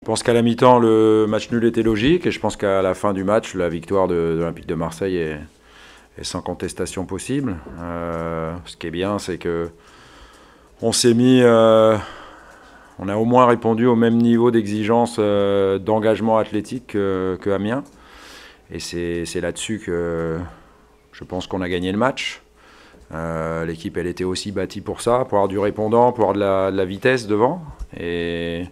Je pense qu'à la mi-temps, le match nul était logique et je pense qu'à la fin du match, la victoire de l'Olympique de Marseille est sans contestation possible. Ce qui est bien, c'est que on s'est mis, on a au moins répondu au même niveau d'exigence d'engagement athlétique que Amiens. Et c'est là-dessus que je pense qu'on a gagné le match. L'équipe, elle était aussi bâtie pour ça, pour avoir du répondant, pour avoir de la vitesse devant. Et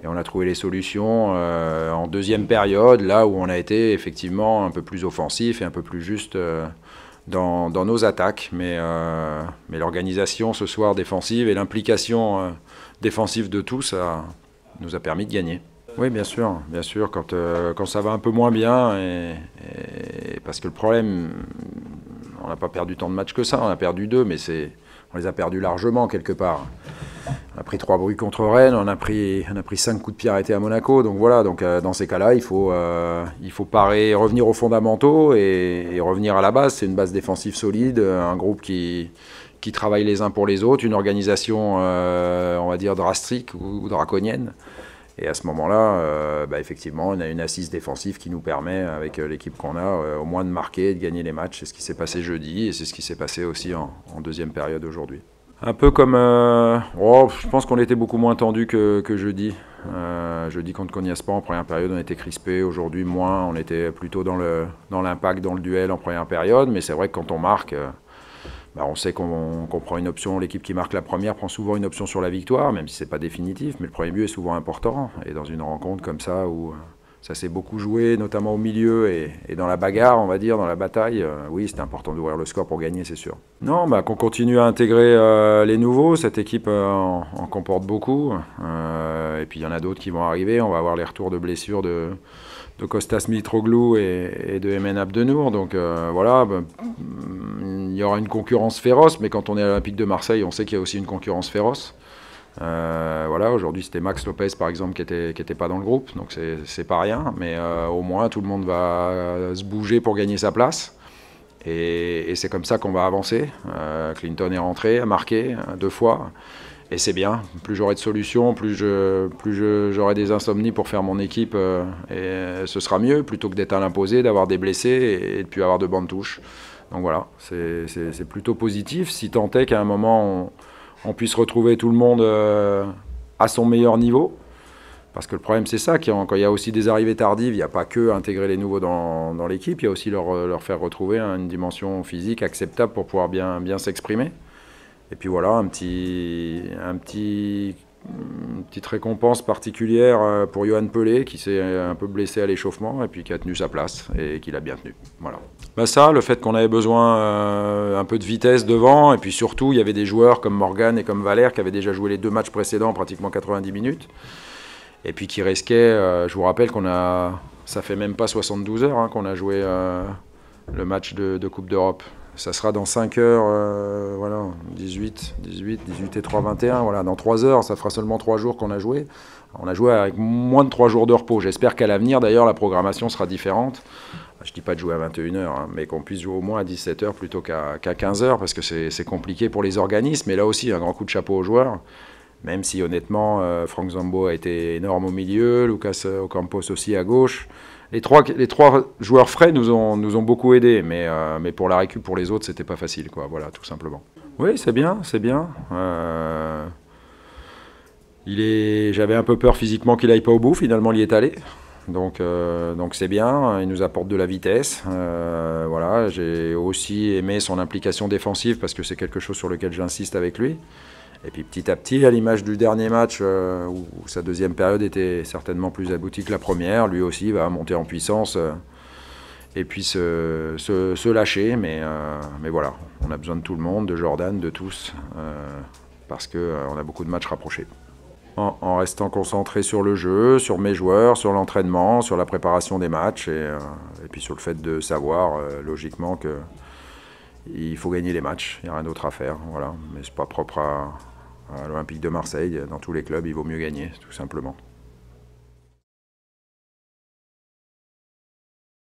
on a trouvé les solutions en deuxième période, là où on a été effectivement un peu plus offensif et un peu plus juste dans nos attaques. Mais l'organisation ce soir défensive et l'implication défensive de tous ça nous a permis de gagner. Oui, bien sûr, quand ça va un peu moins bien, et parce que le problème, on n'a pas perdu tant de matchs que ça, on a perdu 2, mais on les a perdus largement quelque part. On a pris 3 buts contre Rennes, on a pris 5 coups de pied arrêtés à Monaco. Donc voilà, dans ces cas-là, il faut revenir aux fondamentaux et revenir à la base. C'est une base défensive solide, un groupe qui travaille les uns pour les autres, une organisation, on va dire, drastique ou draconienne. Et à ce moment-là, effectivement, on a une assise défensive qui nous permet, avec l'équipe qu'on a, au moins de marquer et de gagner les matchs. C'est ce qui s'est passé jeudi et c'est ce qui s'est passé aussi en deuxième période aujourd'hui. Un peu comme... je pense qu'on était beaucoup moins tendu que jeudi. Jeudi contre Konyaspor, en première période, on était crispé. Aujourd'hui, moins. On était plutôt dans l'impact, dans le duel en première période. Mais c'est vrai que quand on marque, on sait qu'on prend une option. L'équipe qui marque la première prend souvent une option sur la victoire, même si ce n'est pas définitif. Mais le premier but est souvent important. Et dans une rencontre comme ça, où ça s'est beaucoup joué, notamment au milieu et dans la bagarre, on va dire, dans la bataille. Oui, c'était important d'ouvrir le score pour gagner, c'est sûr. Non, qu'on continue à intégrer les nouveaux. Cette équipe en comporte beaucoup. Et puis il y en a d'autres qui vont arriver. On va avoir les retours de blessures de Kostas Mitroglou et de Emen Abdenour. Donc voilà, il y aura une concurrence féroce. Mais quand on est à l'Olympique de Marseille, on sait qu'il y a aussi une concurrence féroce. Voilà, aujourd'hui c'était Max Lopez par exemple qui était pas dans le groupe, donc c'est pas rien, mais au moins tout le monde va se bouger pour gagner sa place et c'est comme ça qu'on va avancer. Clinton est rentré, a marqué 2 fois et c'est bien. Plus j'aurai de solutions, plus j'aurai des insomnies pour faire mon équipe et ce sera mieux plutôt que d'être à l'imposé, d'avoir des blessés et de plus avoir de bandes touches. Donc voilà, c'est plutôt positif si tant est qu'à un moment on puisse retrouver tout le monde à son meilleur niveau. Parce que le problème, c'est ça, quand il y a aussi des arrivées tardives, il n'y a pas que intégrer les nouveaux dans l'équipe, il y a aussi leur faire retrouver une dimension physique acceptable pour pouvoir bien s'exprimer. Et puis voilà, une petite récompense particulière pour Yoann Pelé, qui s'est un peu blessé à l'échauffement et puis qui a tenu sa place et qui l'a bien tenu. Voilà. Ça, le fait qu'on avait besoin un peu de vitesse devant, et puis surtout, il y avait des joueurs comme Morgan et comme Valère qui avaient déjà joué les 2 matchs précédents, pratiquement 90 minutes, et puis qui risquaient, je vous rappelle ça fait même pas 72 heures qu'on a joué le match de Coupe d'Europe. Ça sera dans 5 heures, voilà, 18 et 3, 21, voilà, dans 3 heures, ça fera seulement 3 jours qu'on a joué. On a joué avec moins de 3 jours de repos. J'espère qu'à l'avenir, d'ailleurs, la programmation sera différente. Je ne dis pas de jouer à 21 heures, mais qu'on puisse jouer au moins à 17 heures plutôt qu'à 15 heures, parce que c'est compliqué pour les organismes. Mais là aussi, un grand coup de chapeau aux joueurs, même si honnêtement, Franck Zambo a été énorme au milieu, Lucas Ocampos aussi à gauche. Les trois joueurs frais nous ont beaucoup aidés, mais pour la récup, pour les autres, c'était pas facile, quoi. Voilà, tout simplement. Oui, c'est bien. J'avais un peu peur physiquement qu'il aille pas au bout, finalement, il y est allé. Donc c'est bien, il nous apporte de la vitesse. Voilà, j'ai aussi aimé son implication défensive parce que c'est quelque chose sur lequel j'insiste avec lui. Et puis petit à petit, à l'image du dernier match où sa deuxième période était certainement plus aboutie que la première, lui aussi va monter en puissance et puis se lâcher. Mais voilà, on a besoin de tout le monde, de Jordan, de tous, parce qu'on a beaucoup de matchs rapprochés. En restant concentré sur le jeu, sur mes joueurs, sur l'entraînement, sur la préparation des matchs et puis sur le fait de savoir logiquement qu'il faut gagner les matchs, il n'y a rien d'autre à faire. Voilà. Mais ce n'est pas propre à l'Olympique de Marseille. Dans tous les clubs, il vaut mieux gagner, tout simplement.